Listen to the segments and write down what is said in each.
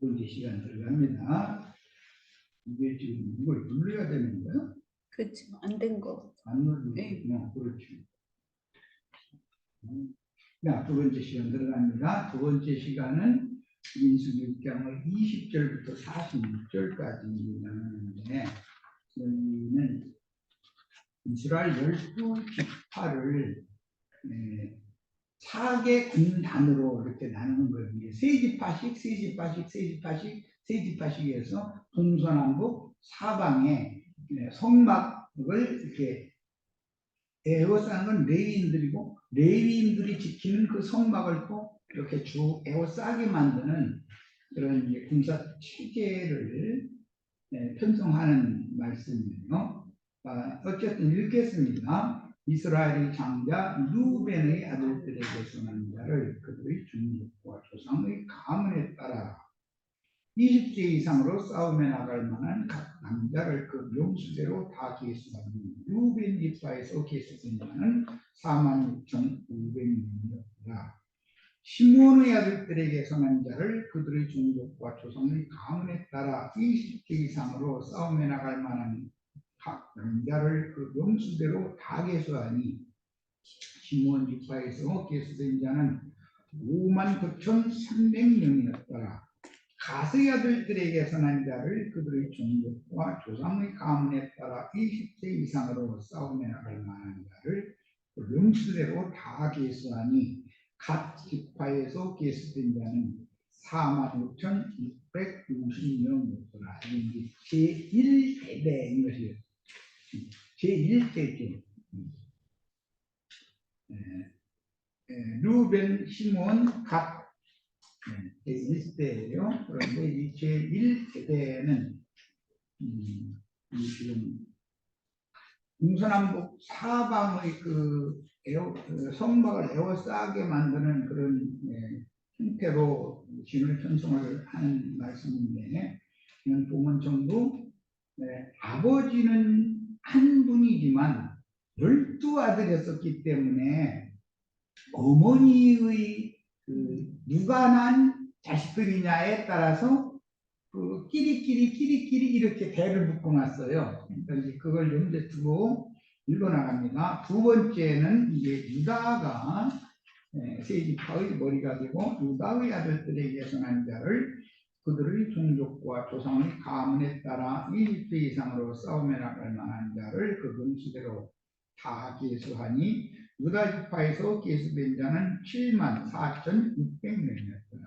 번째 시간 들어갑니다. 이게 지금 이걸 눌러야 되는 거야? 그렇지, 안 된 거. 안 눌르구나. 그렇지. 자, 두 번째 시간 들어갑니다. 두 번째 시간은 민수기 6장의 20절부터 46절까지 나누는데, 여기는 이스라엘 12지파를 차게 군단으로 이렇게 나누는 거예요. 세 지파씩, 세 지파씩, 세 지파씩, 세 지파씩 해서 동서남북 사방에 성막을 이렇게 에워싸는 건 레위인들이고, 레위인들이 지키는 그 성막을 또 이렇게 쭉 에워싸게 만드는 그런 이제 군사 체계를 편성하는 말씀이에요. 어쨌든 읽겠습니다. 이스라엘의 장자 루벤의 아들들에게 선한 자를 그들의 종족과 조상의 가문에 따라 20세 이상으로 싸움에 나갈 만한 각 남자를 그 명수대로 다 계수하니 루벤 지파에서 계수된 자는 46,500명이었다. 시므온의 아들들에게 선한 자를 그들의 종족과 조상의 가문에 따라 20세 이상으로 싸움에 나갈 만한 각 남자를 그 명수대로 다 계수하니 시므온 지파에서 계수된 자는 59,300명이었더라. 가스의 아들들에게 선한 자를 그들의 종족과 조상의 가문에 따라 20세 이상으로 싸움에 나갈 만한 자를 그 명수대로 다 계수하니 각 지파에서 계수된 자는 46,650명이었더라. 이게 제1세대인 것이에요. 제1세죠. 루벤, 시몬, 갓 제1세대예요. 그런데 이 제1세대는 지금 동서남북 사방의 그 성막을 에워싸게 만드는 그런 형태로 진을 편성을 하는 말씀인데, 보면 전부 아버지는 한 분이지만 12아들이었기 때문에 어머니의 누가 난 자식들이냐에 따라서 그 끼리끼리 이렇게 대를 묶어놨어요. 그러니까 그걸 염두에 두고 읽어나갑니다. 두 번째는 이제 유다가 세 지파의 머리가 되고 유다의 아들들에게 선한 자를 그들의 종족과 조상의 가문에 따라 20세 이상으로 싸움에 나갈 만한 자를 그 명수대로 다 계수하니 유다 지파에서 계수된 자는 74,600명이었더라.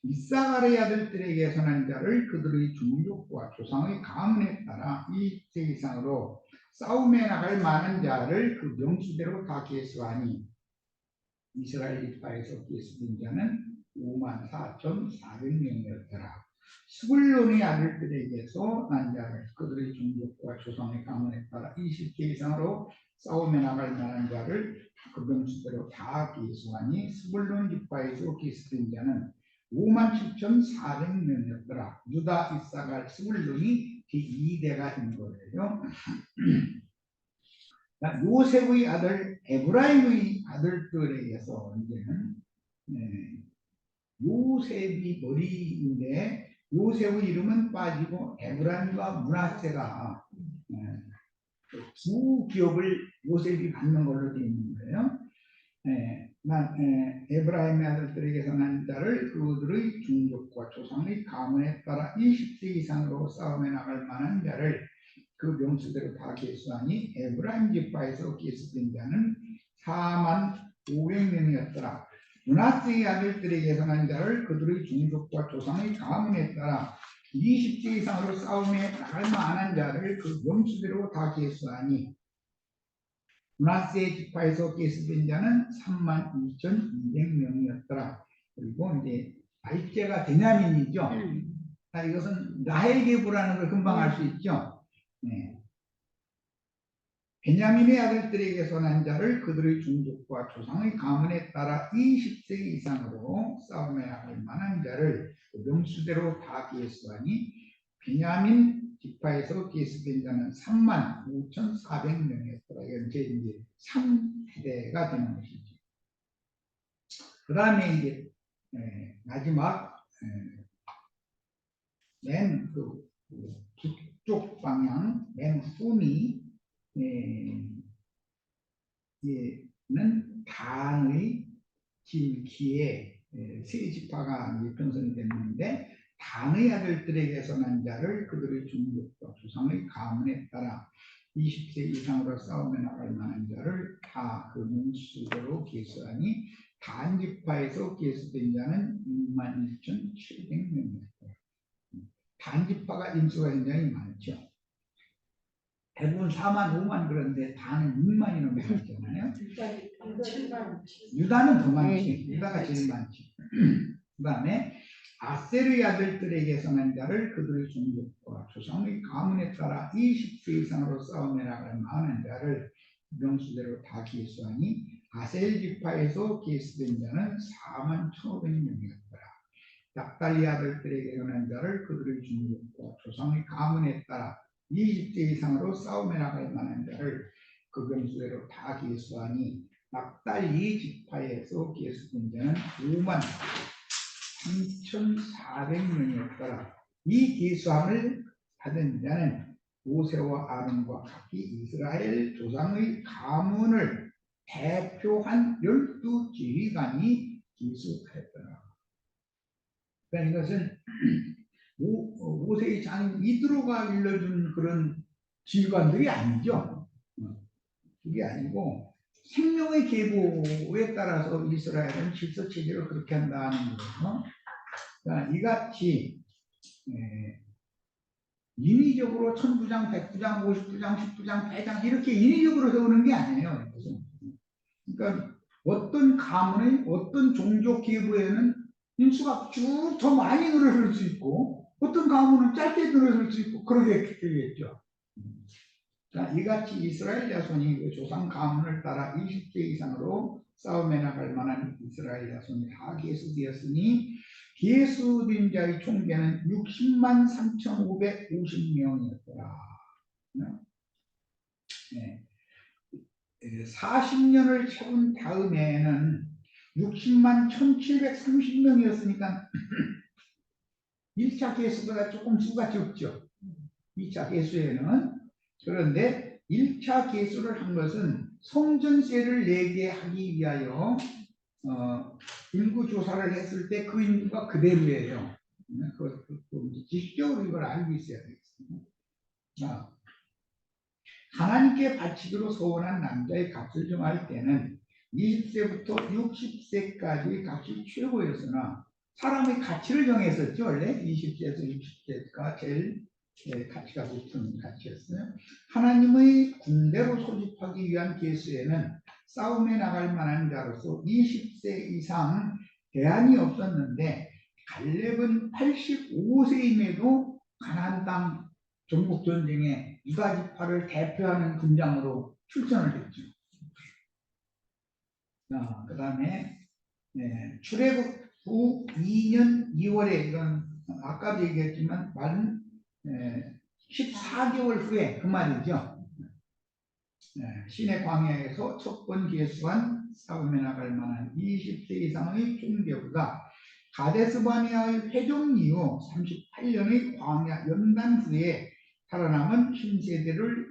이사갈의 아들들에게 선한 자를 그들의 종족과 조상의 가문에 따라 20세 이상으로 싸움에 나갈 만한 자를 그 명수대로 다 계수하니 이스라엘 지파에서 계수된 자는 54,400명이었더라. 스불론의 아들들에게서 난 자를 그들의 종족과 조상의 가문에 따라 20세 이상으로 싸움에 나갈 만한 자를 그 명수대로 다 계수하니 스불론 지파에서 계수된 자는 57,400명이었더라. 유다, 이사갈, 스불론이 제2대가 된 거예요. 요셉의 아들 에브라임의 아들들에게서 이제는 요셉이 머리인데 요셉의 이름은 빠지고 에브라임과 므낫세가 두 기업을 요셉이 받는 걸로 되어 있는 거예요. 에브라임의 아들들에게 선한 자를 그들의 종족과 조상의 가문에 따라 20세 이상으로 싸움에 나갈 만한 자를 그 명수대로 다 계수하니 에브라임 지파에서 계수된 자는 45,000명이었더라. 므낫세의 아들들에게 선한 자를 그들의 종족과 조상의 가문에 따라 20세 이상으로 싸움에 나갈 만한 자를 그 명수대로 다 계수하니 므낫세 지파에서 계수된 자는 32,200명이었더라. 그리고 이제 발제가 베냐민이죠. 이것은 라헬 계보라는 걸 금방 알 수 있죠. 베냐민의 아들들에게 선한 자를 그들의 종족과 조상의 가문에 따라 20세 이상으로 싸움에 나갈 만한 자를 명수대로 다 계수하니 베냐민 지파에서 계수된 자는 35,400명이었더라. 이제 3세대가 되는 것이죠. 그 다음에 이제 마지막 맨그 북쪽 방향 맨 후니 는 단의 길기에 세 지파가 편성이 됐는데 단의 아들들에게서 난 자를 그들의 종족과 조상의 가문에 따라 20세 이상으로 싸움에 나갈 만한 자를 다 그 문수대로 계수하니 단 지파에서 계수된 자는 61,700명이었다. 단 지파가 인수가 굉장히 많죠. 대부분 4만, 5만 그런데 단은 6만이 넘게 있잖아요. 유다는 더 많지. 유다가 제일 많지. 그 다음에 아셀의 아들들에게서 난 자를 그들의 종족과 조상의 가문에 따라 20세 이상으로 싸움에 나갈 만한 자를 명수대로 다 계수하니 아셀 지파에서 계수된 자는 4만 1,500명이었더라. 납달리 아들들에게서 난 자를 그들의 종족과 조상의 가문에 따라 20세 이상으로 싸움에 나갈 만한 자를 그 명수대로 다 계수하니 납달리 지파에서 계수된 자는 5만 3,400명이었더라. 이 계수함을 받은 자는 모세와 아론과 각기 이스라엘 조상의 가문을 대표한 12지휘관이 계수하였더라. 그러니까 이것은 모세의 장인 이드로가 일러준 그런 지휘관들이 아니죠. 그게 아니고 생명의 계보에 따라서 이스라엘은 질서 체계를 그렇게 한다는 거예요. 그러니까 이같이 인위적으로 1000부장, 100부장, 50부장, 10부장, 100장 이렇게 인위적으로 세우는 게 아니에요. 그러니까 어떤 가문의 어떤 종족 계보에는 인수가 쭉 더 많이 늘어설 수 있고 어떤 가문은 짧게 늘어설 수 있고 그러게 되겠죠. 자, 이같이 이스라엘 자손이 그 조상 가문을 따라 20세 이상으로 싸움에 나갈 만한 이스라엘 자손이 다 계수되었으니 계수된 자의 총계는 60만 3,550명이었더라. 네. 40년을 채운 다음에는 60만 1,730명이었으니까 1차 계수보다 조금 수가 적죠. 2차 계수에는. 그런데 1차 계수를 한 것은 성전세를 내게 하기 위하여 인구 조사를 했을 때 그 인구가 그대로예요. 지식적으로 이걸 알고 있어야 되겠습니다. 자, 하나님께 바치기로 서원한 남자의 값을 정할 때는 20세부터 60세까지 값이 최고였으나 사람의 가치를 정했었죠. 원래 20세에서 60세가 제일 가치가 높은 가치였어요. 하나님의 군대로 소집하기 위한 계수에는 싸움에 나갈 만한 자로서 20세 이상 대안이 없었는데 갈렙은 85세임에도 가나안 땅 전국 전쟁에 유다지파를 대표하는 군장으로 출전을 했죠. 그 다음에 출애굽 후 2년 2월에 이건 아까도 얘기했지만 만 14개월 후에 그 말이죠. 시내 광야에서 첫 번 계수한 싸움에 나갈 만한 20세 이상의 총계보다 가데스바네아의 회종 이후 38년의 광야 연단 후에 살아남은 신세대를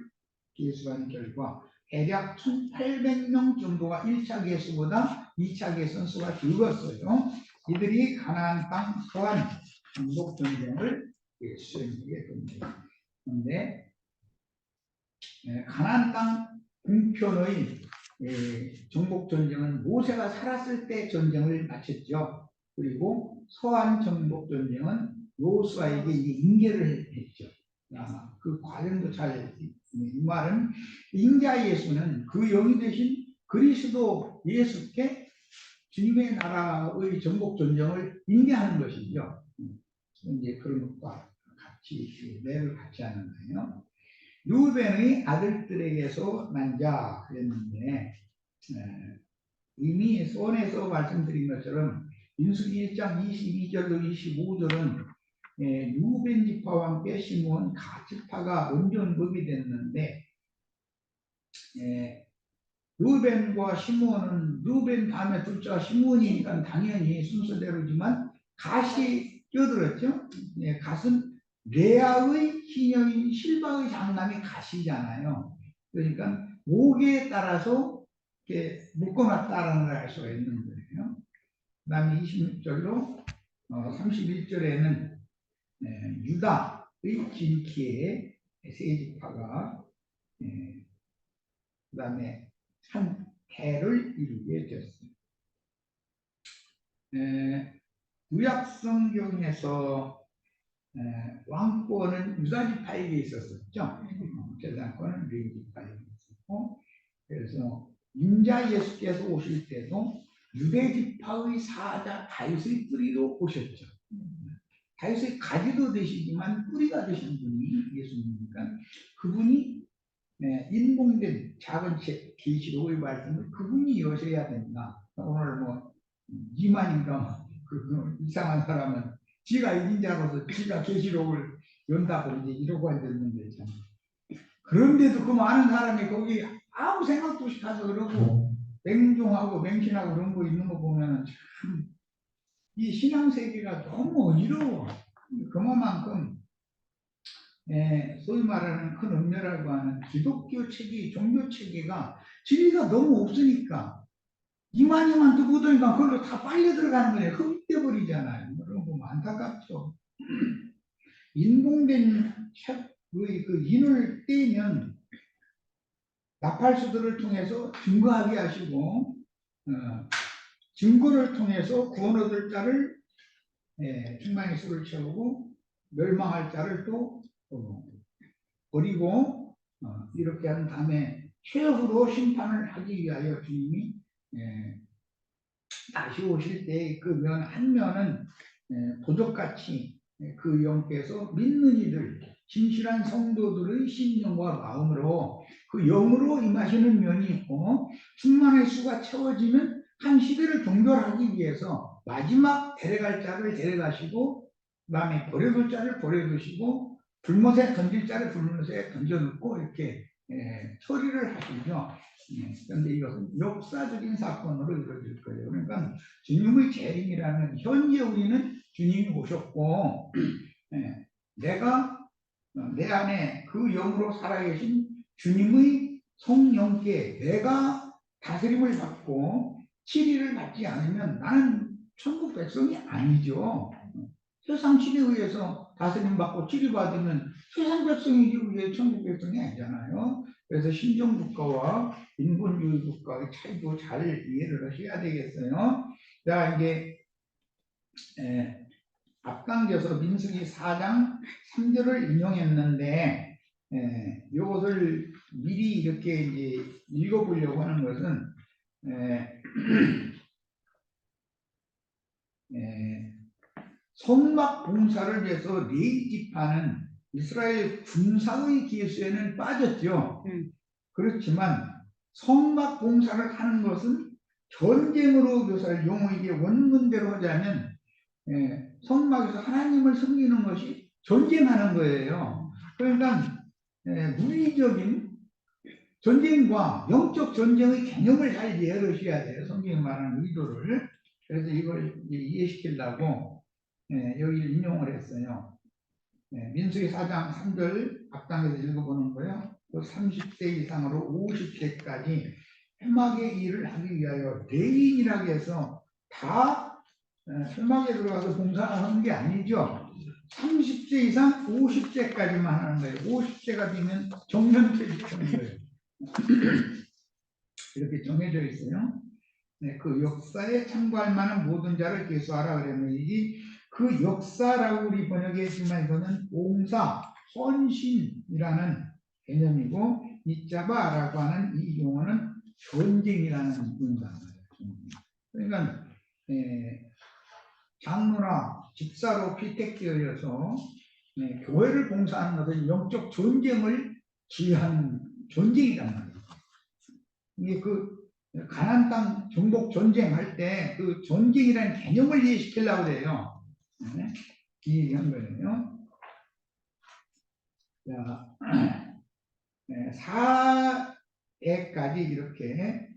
계수한 결과 대략 1,800명 정도가 1차 계수보다 2차 계수 수가 적었어요. 이들이 가나안 땅 서한 정복 전쟁을 수행하게 됩니다. 그런데 가나안 땅 동편의 정복 전쟁은 모세가 살았을 때 전쟁을 마쳤죠. 그리고 서한 정복 전쟁은 여호수아에게 인계를 했죠. 그 과정도 잘, 이 말은 인자 예수는 그 영이 되신 그리스도 예수께 주님의 나라의 정복 전쟁을 인계하는 것이죠. 이제 그런 것과 같이 매를 같이 하는 거예요. 루벤의 아들들에게서 난 자 그랬는데 이미 손에서 말씀드린 것처럼 민수기 1장 22절로 25절은 루벤 지파와 함께 시므온 갓 지파가 먼저 언급이 됐는데 루벤과 시므온은 루벤 다음에 둘째가 시므온이니까 당연히 순서대로지만 갓이 끼어들었죠. 갓은 레아의 희녀인 실바의 장남이 가시잖아요. 그러니까 목에 따라서 이렇게 묶어놨다라는 걸 알 수가 있는 거예요. 그 다음에 26절로 31절에는 유다의 길키에 세 지파가 그 다음에 한 해를 이루게 되었습니다. 구약성경에서 왕권은 유다지파에게 있었었죠. 제사권은 레위지파에게 있었고, 그래서 인자 예수께서 오실 때도 유대지파의 사자 다윗의 뿌리로 오셨죠. 다윗의 가지도 되시지만 뿌리가 되신 분이 예수님이니까 그분이 인공된 작은 계시록의 말씀을 그분이 이어셔야 된다. 오늘 뭐 이만인가 그 이상한 사람은 지가 인자로서 지가 계시록을 연다고 이제 이러고 앉았는데 참. 그런데도 그 많은 사람이 거기 아무 생각도 없이 가서 그러고 맹종하고 맹신하고 그런 거 있는 거 보면 참 이 신앙 세계가 너무 어지러워. 그만큼 소위 말하는 큰 음료라고 하는 기독교 체계, 종교 체계가 진리가 너무 없으니까 이만 두고 보니까 그걸로 다 빨려 들어가는 거예요. 흡입돼 버리잖아요. 그런 거 보면 안타깝죠. 인공된 그 인을 떼면 나팔수들을 통해서 증거하게 하시고 증거를 통해서 구원 얻을 자를 충만히 수를 채우고 멸망할 자를 또 버리고 이렇게 한 다음에 최후로 심판을 하기 위하여 주님이 다시 오실 때 그 면 한 면은 도적같이 그 영께서 믿는 이들 진실한 성도들의 심령과 마음으로 그 영으로 임하시는 면이 있고 충만의 수가 채워지면 한 시대를 종결하기 위해서 마지막 데려갈 자를 데려가시고 그 다음에 버려둘 자를 버려두시고 불못에 던질 자를 불못에 던져놓고 이렇게 처리를 하시죠. 그런데 이것은 역사적인 사건으로 이루어질 거예요. 그러니까 주님의 재림이라는 현재 우리는 주님이 오셨고 내가 내 안에 그 영으로 살아계신 주님의 성령께 내가 다스림을 받고 치리를 받지 않으면 나는 천국 백성이 아니죠. 세상 치리에 의해서 다스림 받고 치리 받으면 세상 백성이기 위해 천국 백성이 아니잖아요. 그래서 신정국가와 인본주의 국가의 차이도 잘 이해를 하셔야 되겠어요. 자, 이제 앞당겨서 민수기 4장 3절을 인용했는데 이것을 미리 이렇게 이제 읽어보려고 하는 것은 성막 봉사를 위해서 레위지파는 이스라엘 군사의 계수에는 빠졌죠. 그렇지만 성막 봉사를 하는 것은 전쟁으로 묘사를 용어에게 원문대로 하자면 성막에서 하나님을 섬기는 것이 전쟁하는 거예요. 그러니까 물리적인 전쟁과 영적 전쟁의 개념을 잘 이해하셔야 돼요. 성경이 말하는 의도를. 그래서 이걸 이해시키려고 여기 인용을 했어요. 민수기 4장 3절 앞당에서 읽어보는 거예요. 30세 이상으로 50세까지 회막의 일을 하기 위하여 레위인이라고 해서 다 회막에 들어가서 봉사하는 게 아니죠. 30세 이상 50세까지만 하는 거예요. 50세가 되면 정년퇴직하는 거예요. 이렇게 정해져 있어요. 그 역사에 참고할 만한 모든 자를 계수하라 그랬는데 그 역사라고 우리 번역했지만 이거는 봉사, 헌신이라는 개념이고 이자바라고 하는 이 용어는 전쟁이라는 의미입니다. 그러니까 장로나 집사로 피택되어서 교회를 봉사하는 것은 영적 전쟁을 지휘하는 전쟁이란 말이에요. 이게 그 가나안 땅 정복 전쟁할 때 그 전쟁이라는 개념을 이해시키려고 그래요. 이 얘기한 거예요. 자, 4회까지 이렇게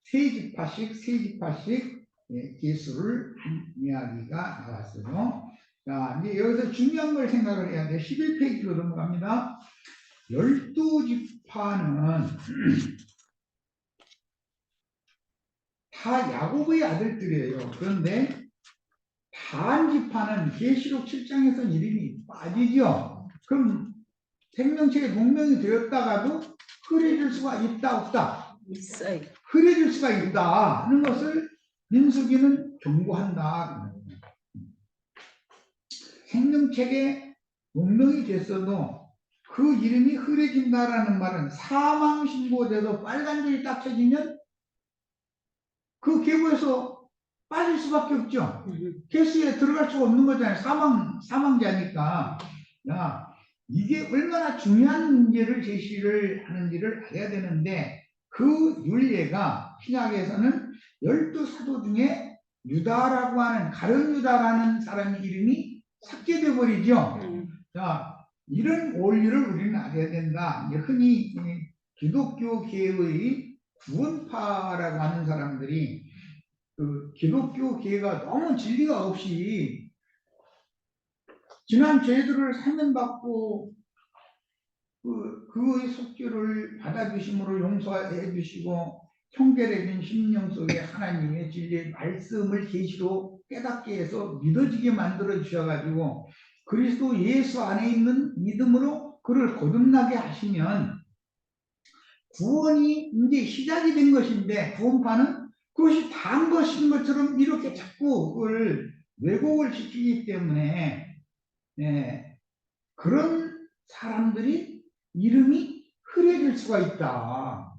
세 지파씩 개수를 한 이야기가 나왔어요. 자, 이제 여기서 중요한 걸 생각을 해야 돼. 11페이지로 넘어갑니다. 12지파는 다 야곱의 아들들이에요. 그런데 단 지파는 계시록 7장에서 이름이 빠지죠. 그럼 생명책에 동명이 되었다가도 흐려질 수가 있다 없다? 있어요. 흐려질 수가 있다 하는 것을 민수기는 경고한다. 생명책에 동명이 됐어도 그 이름이 흐려진다라는 말은 사망 신고돼서 빨간 줄이 딱 쳐지면 그 계보에서 빠질 수밖에 없죠. 개수에 들어갈 수가 없는 거잖아요. 사망자니까. 야, 이게 얼마나 중요한 문제를 제시를 하는지를 알아야 되는데 그 윤례가 신약에서는 12사도 중에 유다라고 하는 가룟 유다라는 사람의 이름이 삭제돼 버리죠. 자, 이런 원리를 우리는 알아야 된다. 이제 흔히 기독교계의 구원파라고 하는 사람들이 그 기독교계가 너무 진리가 없이 지난 죄들을 사면받고 그의 속죄를 받아주심으로 용서해 주시고 형제되는 심령 속에 하나님의 진리의 말씀을 계시로 깨닫게 해서 믿어지게 만들어 주셔가지고 그리스도 예수 안에 있는 믿음으로 그를 거듭나게 하시면 구원이 이제 시작이 된 것인데 구원파는 그것이 다 한 것인 것처럼 이렇게 자꾸 그걸 왜곡을 시키기 때문에 그런 사람들이 이름이 흐려질 수가 있다.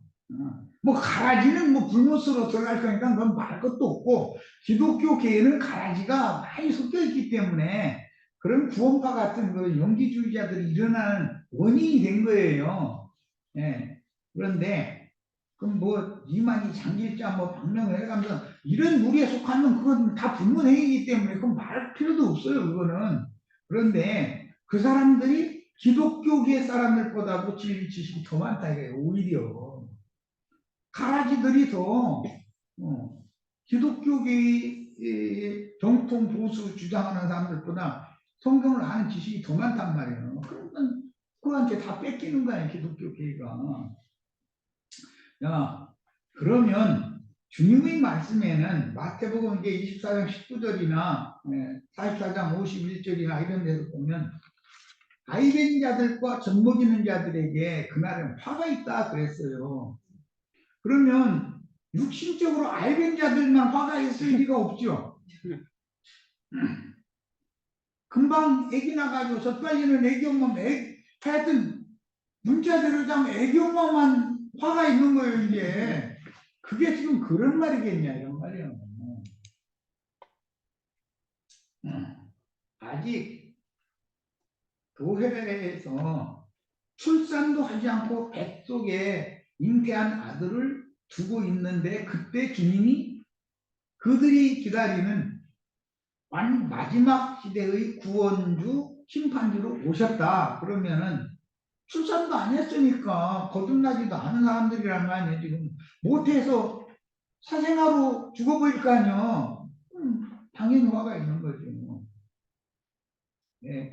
뭐 가라지는 뭐 불못으로 들어갈 거니까 그건 말할 것도 없고 기독교계에는 가라지가 많이 섞여 있기 때문에 그런 구원파 같은 그 영지주의자들이 일어나는 원인이 된 거예요. 그런데 그럼 뭐 이만희 장길자 뭐 박명을 해가면서 이런 무리에 속하면 그건 다 불문행위이기 때문에 그건 말할 필요도 없어요. 그거는. 그런데 그 사람들이 기독교계 사람들보다도 진리 지식이 더 많다 이거예요. 오히려 가라지들이 더 기독교계의 정통 보수 주장하는 사람들보다 성경을 아는 지식이 더 많단 말이에요. 그러니까 그한테 다 뺏기는 거예요. 기독교계가. 야, 그러면 주님의 말씀에는 마태복음 이게 24장 19절이나 44장 51절이나 이런 데서 보면 아이된 자들과 젖먹이는 자들에게 그날은 화가 있다 그랬어요. 그러면 육신적으로 아이된 자들만 화가 있을 리가 없죠. 금방 애기 나가지고 젖빨리는 애기 엄마 하여튼 문자대로 자면 애기 엄마만 화가 있는 거예요. 이게 그게 지금 그런 말이겠냐 이런 말이에요. 아직 교회에서 출산도 하지 않고 뱃속에 잉태한 아들을 두고 있는데 그때 주님이 그들이 기다리는 마지막 시대의 구원주 심판주로 오셨다. 그러면은 출산도 안 했으니까 거듭나지도 않은 사람들이란 말이에요. 지금 못해서 사생아로 죽어버릴 거 아니에요. 당연히 화가 있는 거죠.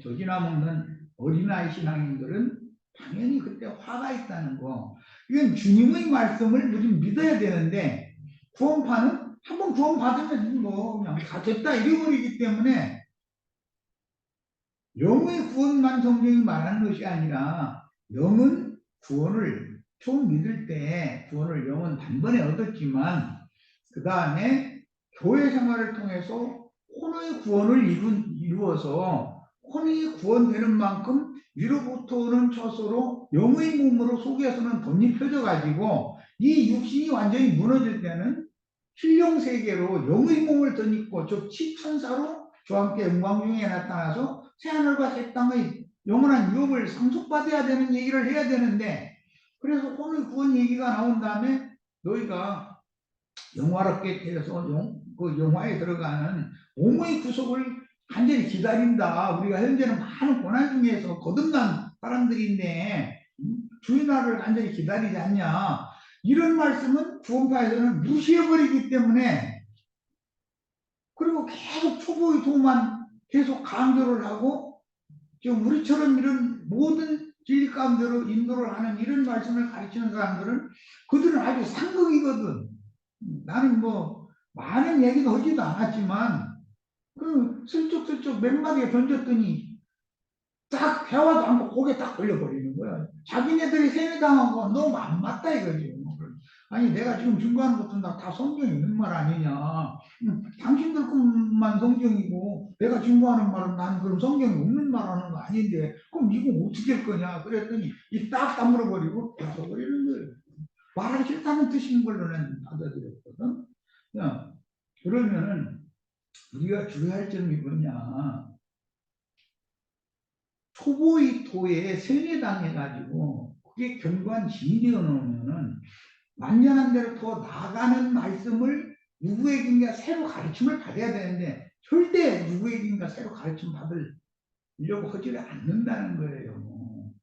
조지나 먹는 어린아이 신앙인들은 당연히 그때 화가 있다는 거. 이건 주님의 말씀을 우리 믿어야 되는데 구원파는 한번 구원받으면 뭐 그냥 다 됐다 이래버리기 때문에 영의 구원만 성경이 말하는 것이 아니라 영은 구원을 처음 믿을 때 구원을 영은 단번에 얻었지만 그 다음에 교회 생활을 통해서 혼의 구원을 이루어서 혼이 구원되는 만큼 위로부터 오는 처소로 영의 몸으로 속에서는 덧입혀져 가지고 이 육신이 완전히 무너질 때는 신령 세계로 영의 몸을 덧입고 즉 치천사로 주와 함께 영광 중에 나타나서 새하늘과 새 땅의 영원한 유업을 상속받아야 되는 얘기를 해야 되는데 그래서 오늘 구원 얘기가 나온 다음에 너희가 영화롭게 되어서 그 영화에 들어가는 몸의 구속을 간절히 기다린다. 우리가 현재는 많은 고난 중에서 거듭난 사람들인데 주의 날을 간절히 기다리지 않냐. 이런 말씀은 구원파에서는 무시해버리기 때문에 그래갖고 계속 초보의 도만 계속 강조를 하고 지금 우리처럼 이런 모든 진리 가운데로 인도를 하는 이런 말씀을 가르치는 사람들은 그들은 아주 상극이거든. 나는 뭐 많은 얘기도 하지도 않았지만 그 슬쩍슬쩍 몇 마디에 던졌더니 딱 대화도 않고 고개 딱 걸려버리는 거야. 자기네들이 세뇌당한 거 너무 안 맞다 이거지. 아니 내가 지금 증거하는 것도 다 성경에 있는 말 아니냐. 당신들 것만 성경이고 내가 증거하는 말은 난 그럼 성경에 없는 말 하는 거 아닌데 그럼 이거 어떻게 할 거냐 그랬더니 이 딱 다물어버리고 벗어버리는 거예요. 말하기 싫다는 뜻인 걸로는 받아들였거든. 야, 그러면은 우리가 주의할 점이 뭐냐. 초보의 도에 세뇌당해가지고 그게 견고한 진리가 나오면은 완전한 대로 더 나아가는 말씀을 누구에게인가 새로 가르침을 받아야 되는데 절대 누구에게인가 새로 가르침 받으려고 하지를 않는다는 거예요.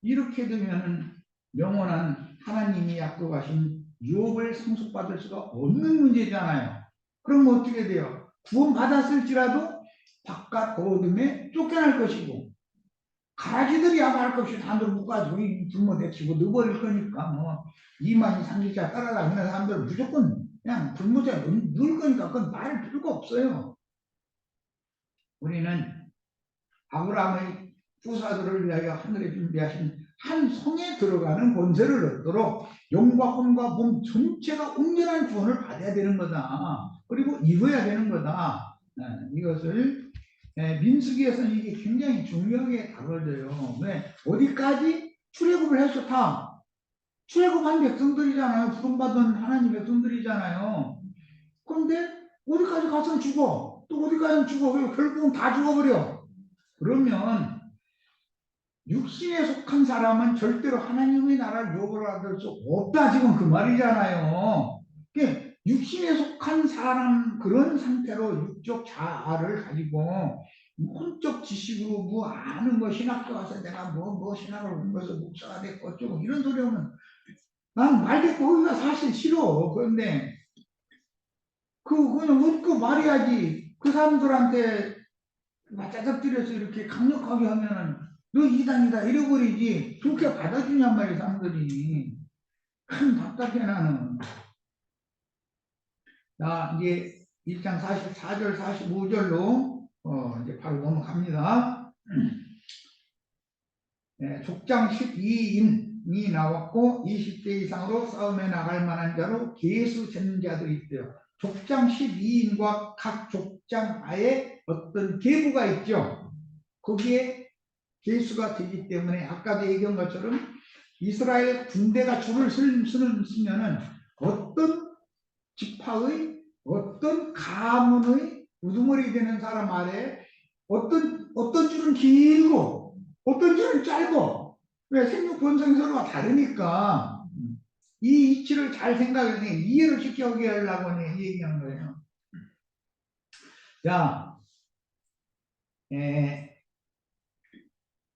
이렇게 되면 영원한 하나님이 약속하신 유업을 상속받을 수가 없는 문제잖아요. 그럼 어떻게 돼요? 구원받았을지라도 바깥 어둠에 쫓겨날 것이고 가라지들이야 말 것이 단으로 묶어가지고 불모대치고 넣어버릴 거니까 뭐 이만희 삼기자 따라다니는 사람들은 무조건 그냥 불모대에 넣을 거니까 그건 말할 필요가 없어요. 우리는 아브라함의 후사들을 위하여 하늘에 준비하신 한 성에 들어가는 권세를 얻도록 영과 혼과 몸 전체가 온전한 구원을 받아야 되는 거다. 그리고 입어야 되는 거다. 이것을 민수기에서는 이게 굉장히 중요하게 다뤄져요. 왜? 어디까지? 출애굽을 해서 다 출애굽한 백성들이잖아요. 부름받은 하나님 백성들이잖아요. 그런데 어디까지 가서는 죽어. 또 어디까지는 죽어. 결국은 다 죽어버려. 그러면 육신에 속한 사람은 절대로 하나님의 나라를 유업을 얻을 수 없다. 지금 그 말이잖아요. 육신에 속한 사람 그런 상태로 육적 자아를 가지고 혼적 지식으로 뭐 아는 거 신학교 가서 내가 뭐 신학을 공부해서 목사가 됐고 어쩌고 이런 소리 하면 난 말대꾸 하기가 사실 싫어. 그런데 그냥 웃고 말해야지. 그 사람들한테 맞닥뜨려서 이렇게 강력하게 하면은 너 이단이다 잃어버리지. 좋게 받아주냔 말이야 사람들이. 참 답답해 나는. 자, 이제 1장 44절, 45절로 이제 바로 넘어갑니다. 네, 족장 12인이 나왔고 20대 이상으로 싸움에 나갈 만한 자로 계수 된 자들이 있대요. 족장 12인과 각 족장 아에 어떤 계부가 있죠. 거기에 계수가 되기 때문에 아까도 얘기한 것처럼 이스라엘 군대가 줄을 쓰면은 어떤 지파의 어떤 가문의 우두머리 되는 사람 아래 어떤 줄은 길고 어떤 줄은 짧고 왜 생육 본성이 서로가 다르니까 이 이치를 잘 생각해서 이해를 쉽게 하려고 얘기한 거예요. 자,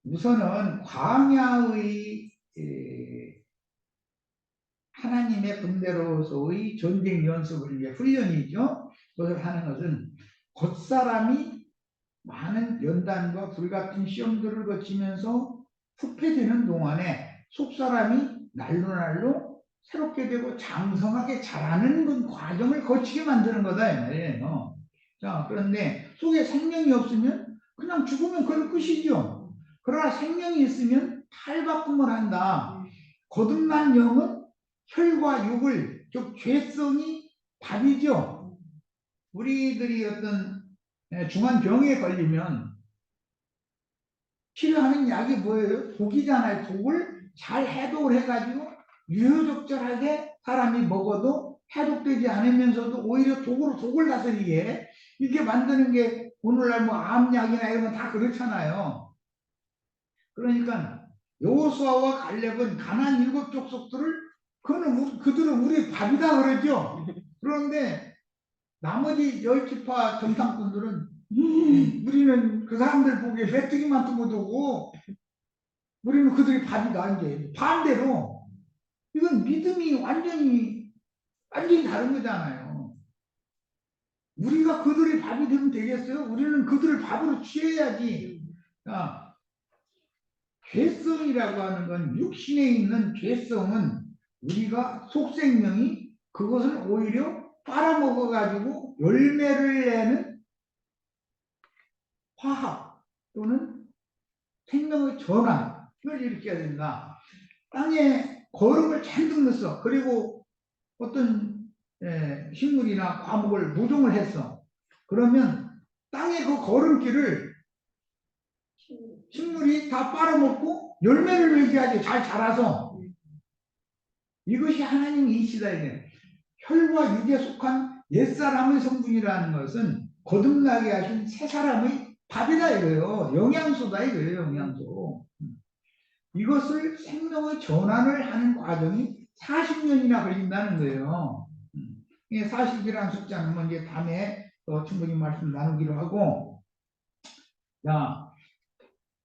우선은 광야의 하나님의 군대로서의 전쟁 연습을 위해 훈련이죠. 그것을 하는 것은 겉사람이 많은 연단과 불같은 시험들을 거치면서 후패되는 동안에 속사람이 날로 새롭게 되고 장성하게 자라는 그 과정을 거치게 만드는 거다 이 말이에요. 자, 그런데 속에 생명이 없으면 그냥 죽으면 그걸 끝이죠. 그러나 생명이 있으면 탈바꿈을 한다. 거듭난 영은 혈과 육을 즉 죄성이 답이죠. 우리들이 어떤 중한 병에 걸리면 치료하는 약이 뭐예요? 독이잖아요. 독을 잘 해독을 해가지고 유효적절하게 사람이 먹어도 해독되지 않으면서도 오히려 독을 다스리게 이렇게 만드는 게 오늘날 뭐 암약이나 이런 건 다 그렇잖아요. 그러니까 여호수아와 갈렙은 가나안 7 족속들을 그들은 우리 밥이다 그러죠. 그런데 나머지 10지파 정탐꾼들은 우리는 그 사람들 보기에 메뚜기만 두고두고 우리는 그들이 밥이다 이제 반대로 이건 믿음이 완전히 다른 거잖아요. 우리가 그들의 밥이 되면 되겠어요? 우리는 그들을 밥으로 취해야지. 자, 죄성이라고 하는 건 육신에 있는 죄성은 우리가 속생명이 그것을 오히려 빨아먹어 가지고 열매를 내는 화학 또는 생명의 전환을 일으켜야 된다. 땅에 거름을 잔뜩 넣었어. 그리고 어떤 식물이나 과목을 모종을 했어. 그러면 땅의 그 거름기를 식물이 다 빨아먹고 열매를 맺게 하지. 잘 자라서. 이것이 하나님의 이시다. 이게 혈과 육에 속한 옛사람의 성분이라는 것은 거듭나게 하신 새 사람의 밥이다 이거예요. 영양소다 이거예요. 영양소. 이것을 생명의 전환을 하는 과정이 40년이나 걸린다는 거예요. 40이라는 숫자는 뭐 이제 다음에 또 충분히 말씀 나누기로 하고, 자,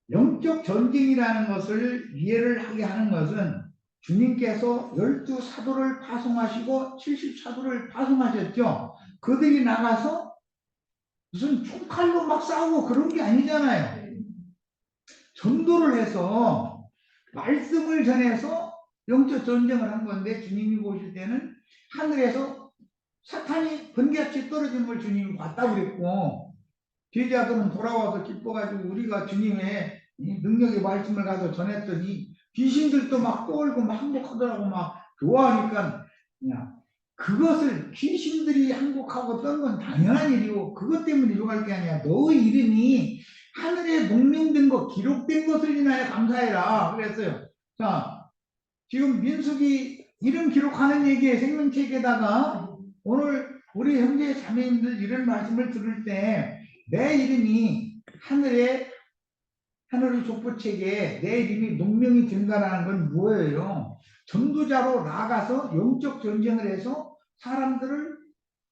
영적 전쟁이라는 것을 이해를 하게 하는 것은 주님께서 12사도를 파송하시고 70사도를 파송하셨죠. 그들이 나가서 무슨 총칼로 막 싸우고 그런 게 아니잖아요. 전도를 해서 말씀을 전해서 영적 전쟁을 한 건데, 주님이 보실 때는 하늘에서 사탄이 번개같이 떨어지는 걸 주님이 봤다고 그랬고, 제자들은 돌아와서 기뻐가지고 우리가 주님의 능력의 말씀을 가서 전했더니 귀신들도 막 떠올고 막 항복하더라고. 막 좋아하니까 그냥 그것을 귀신들이 항복하고 떤 건 당연한 일이고, 그것 때문에 욕할 게 아니야. 너의 이름이 하늘에 농명된 것, 기록된 것을 인하여 감사해라 그랬어요. 자, 지금 민숙이 이름 기록하는 얘기에 생명책에다가 오늘 우리 형제 자매님들 이런 말씀을 들을 때 내 이름이 하늘의 족보책에 내 이름이 농명이 된다는 건 뭐예요? 전도자로 나가서 영적 전쟁을 해서 사람들을,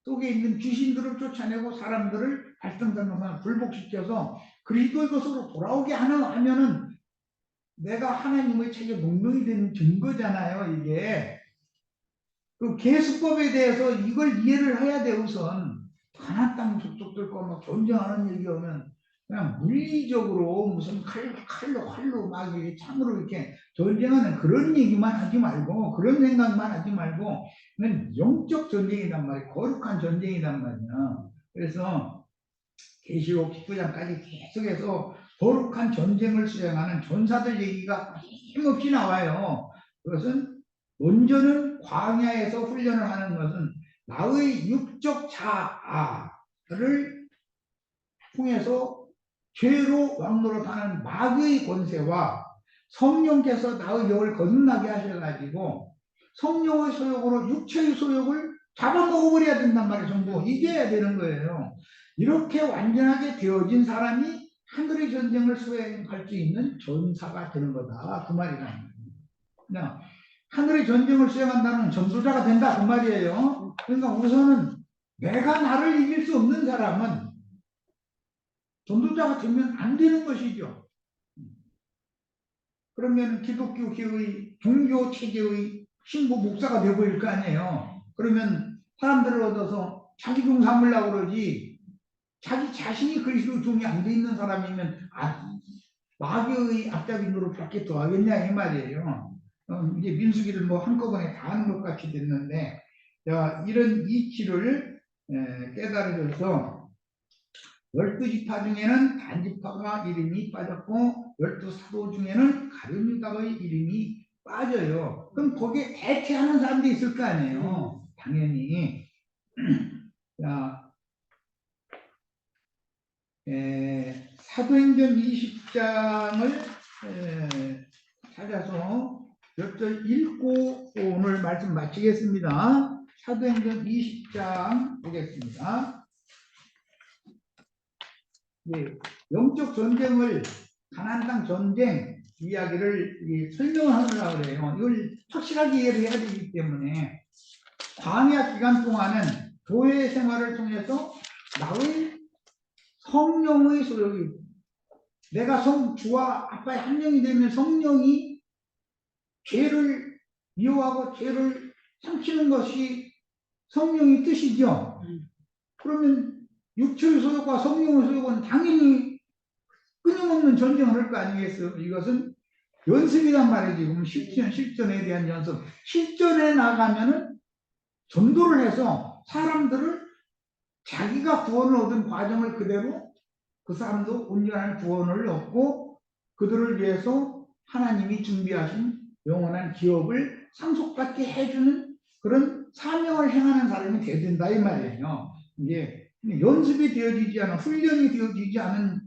속에 있는 귀신들을 쫓아내고 사람들을 발등상에서 불복시켜서 그리스도의 것으로 돌아오게 하면은 내가 하나님의 책에 농명이 되는 증거잖아요. 이게 그 계수법에 대해서 이걸 이해를 해야 돼. 우선 가나안 땅 족속들과 막 전쟁하는 얘기 오면 그냥 물리적으로 무슨 칼로 활로 막 이렇게 창으로 이렇게 전쟁하는 그런 얘기만 하지 말고, 그런 생각만 하지 말고, 그건 영적 전쟁이란 말이야. 거룩한 전쟁이란 말이야. 그래서 계시록 19장까지 계속해서 거룩한 전쟁을 수행하는 전사들 얘기가 힘없이 나와요. 그것은 먼저는 광야에서 훈련을 하는 것은 나의 육적 자아를 통해서 죄로 왕노릇하는 마귀의 권세와 성령께서 나의 영을 거듭나게 하셔가지고 성령의 소욕으로 육체의 소욕을 잡아먹어버려야 된단 말이에요. 전부 이겨야 되는 거예요. 이렇게 완전하게 되어진 사람이 하늘의 전쟁을 수행할 수 있는 전사가 되는 거다. 그 말이란 말이에요. 하늘의 전쟁을 수행한다는 전도자가 된다. 그 말이에요. 그러니까 우선은 내가 나를 이길 수 없는 사람은 전도자가 되면 안 되는 것이죠. 그러면 기독교계의 종교 체계의 신부 목사가 되어버릴 거 아니에요. 그러면 사람들을 얻어서 자기 종 삼으려고 그러지, 자기 자신이 그리스도 종이 안 돼 있는 사람이면 마귀의 앞잡이 노릇 밖에 더 하겠냐 이 말이에요. 이제 민수기를 뭐 한꺼번에 다 하는 것 같이 됐는데, 이런 이치를 깨달아줘서 12지파 중에는 단지파가 이름이 빠졌고 12사도 중에는 가룟 유다의 이름이 빠져요. 그럼 거기에 대체하는 사람도 있을 거 아니에요. 당연히. 자, 사도행전 20장을 찾아서 몇 절 읽고 오늘 말씀 마치겠습니다. 사도행전 20장 보겠습니다. 네, 영적 전쟁을, 가나안 땅 전쟁 이야기를 설명하려고 그래요. 이걸 확실하게 이해를 해야 되기 때문에 광야 기간 동안은 교회 생활을 통해서 나의 성령의 소욕이, 내가 주와 아빠의 한 영이 되면 성령이 죄를 미워하고 죄를 삼키는 것이 성령의 뜻이죠. 그러면 육체의 소욕과 성령의 소욕은 당연히 끊임없는 전쟁을 할 거 아니겠어요? 이것은 연습이란 말이지. 그럼 실전에 대한 연습. 실전에 나가면은 전도를 해서 사람들을 자기가 구원을 얻은 과정을 그대로 그 사람도 온전한 구원을 얻고 그들을 위해서 하나님이 준비하신 영원한 기업을 상속받게 해주는 그런 사명을 행하는 사람이 되어야 된다 이 말이에요. 이게 연습이 되어지지 않은 훈련이 되어지지 않은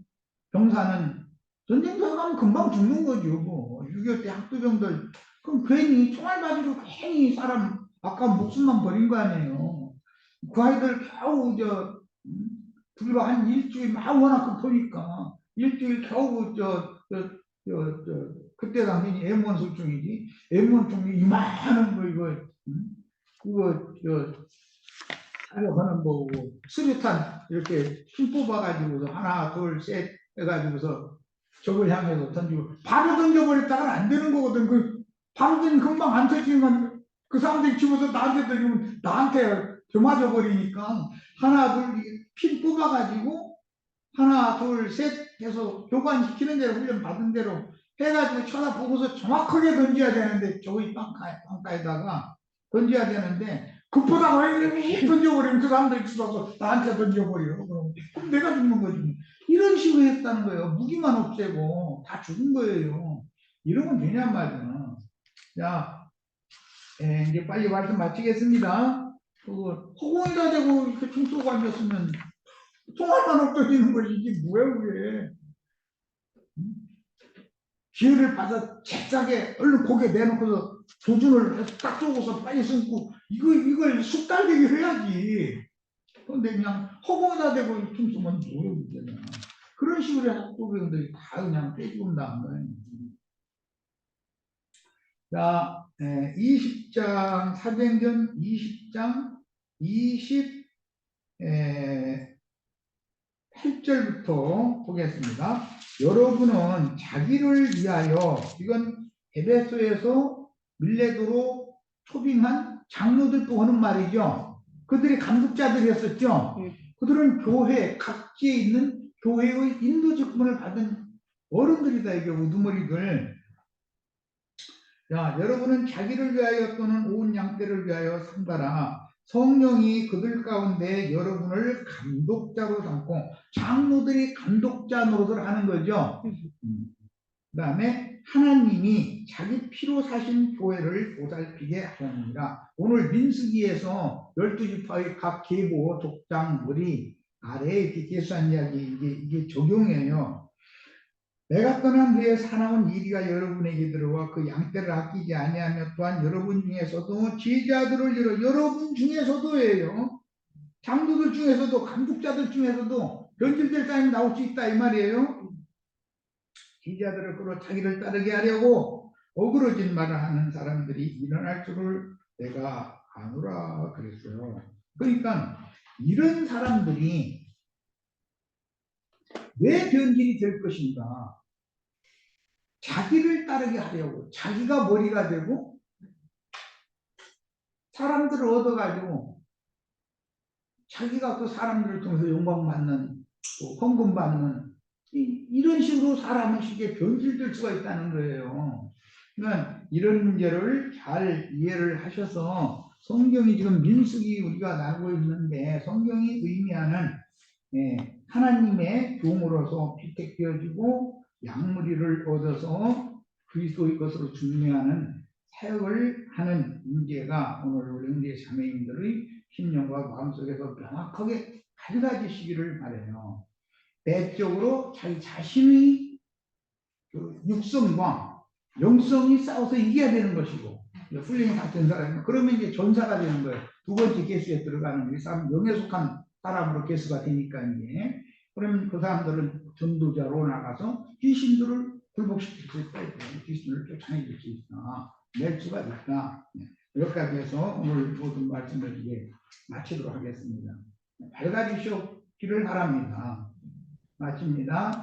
병사는 전쟁터에 가면 금방 죽는 거죠. 뭐. 6.25 때 학도병들 그럼 괜히 총알 맞이로 괜히 사람 아까 목숨만 버린 거 아니에요. 그 아이들 겨우 불과 한 일주일 막 워낙 급하니까 일주일 겨우 그때 당연히 M1 소총이지 M1 총이 이만한 거 이거 그거 하는 거고 수류탄 이렇게 힘 뽑아가지고서 하나 둘 셋 해가지고서 적을 향해서 던지고 바로 던져버렸다가는 안 되는 거거든. 그 바로 던지면 금방 안 터지면 그 사람들이 집어서 나한테 던지면 나한테 맞아 버리니까 하나 둘 핀 뽑아가지고 하나 둘 셋 해서 교관시키는 대로 훈련 받은 대로 해가지고 쳐다보고서 정확하게 던져야 되는데 저기 빵가에다가 던져야 되는데 급하다가 이렇게 던져버리면 그 사람들이 죽어서 나한테 던져버려. 그럼 내가 죽는 거지. 이런 식으로 했다는 거예요. 무기만 없애고 다 죽은 거예요. 이러면 되냔 말이야. 자, 이제 빨리 말씀 마치겠습니다. 허공에다 대고 이렇게 총 쏘고 앉았으면 통화만 없어지는 것이 이게 뭐야 그게. 기회를 받아 잽싸게 얼른 고개 내놓고서 조준을 해서 딱 쏘고서 빨리 숨고 이걸 숙달되게 해야지. 그런데 그냥 허공에다 대고 총 쏘면 뭐야 그게. 그런 식으로 학도병들이 다 그냥 떼죽음 나온 거예요. 자, 20장 사도행전 20장 28절부터 보겠습니다. 여러분은 자기를 위하여 이건 에베소에서 밀레도로 초빙한 장로들 하는 말이죠. 그들이 감독자들이었었죠. 그들은 교회 각지에 있는 교회의 인도 직분을 받은 어른들이다 이게 우두머리들. 자, 여러분은 자기를 위하여 또는 온 양떼를 위하여 산다라. 성령이 그들 가운데 여러분을 감독자로 삼고 장로들이 감독자 노릇을 하는 거죠. 그 다음에 하나님이 자기 피로 사신 교회를 보살피게 하셨느니라. 오늘 민수기에서 12지파의 각 계보, 족장, 무리 아래에 이렇게 계수한 이야기 이게 적용이에요. 내가 떠난 후에 사나운 이리가 여러분에게 들어와 그 양떼를 아끼지 아니하며 또한 여러분 중에서도 제자들을 여러분 중에서도예요. 장로들 중에서도 감독자들 중에서도 변질될 사람이 나올 수 있다 이 말이에요. 제자들을 끌어 자기를 따르게 하려고 어그러진 말을 하는 사람들이 일어날 줄을 내가 아노라 그랬어요. 그러니까 이런 사람들이 왜 변질이 될 것인가? 자기를 따르게 하려고 자기가 머리가 되고 사람들을 얻어가지고 자기가 그 사람들을 통해서 영광받는 또 헌금받는 이런 식으로 사람은 쉽게 변질될 수가 있다는 거예요. 그러니까 이런 문제를 잘 이해를 하셔서 성경이 지금 민수기 우리가 나오고 있는데 성경이 의미하는 하나님의 종으로서 피택되어지고 양무리를 얻어서 그리스도의 것으로 중매하는 사역을 하는 문제가 오늘 우리 은혜 자매님들의 심령과 마음속에서 명확하게 밝아지시기를 바라요. 내적으로 자기 자신의 그 육성과 영성이 싸워서 이겨야 되는 것이고 훈련이 다 된 사람이면 그러면 이제 전사가 되는 거예요. 두 번째 개수에 들어가는 이 사람 영에 속한 사람으로 개수가 되니까 이게 그러면 그 사람들은 전도자로 나가서 귀신들을 굴복시킬 수 있다. 귀신을 쫓아내줄 수 있다. 낼 수가 있다. 여기까지 해서 오늘 모든 말씀을 이제 마치도록 하겠습니다. 밝아지시기를 바랍니다. 마칩니다.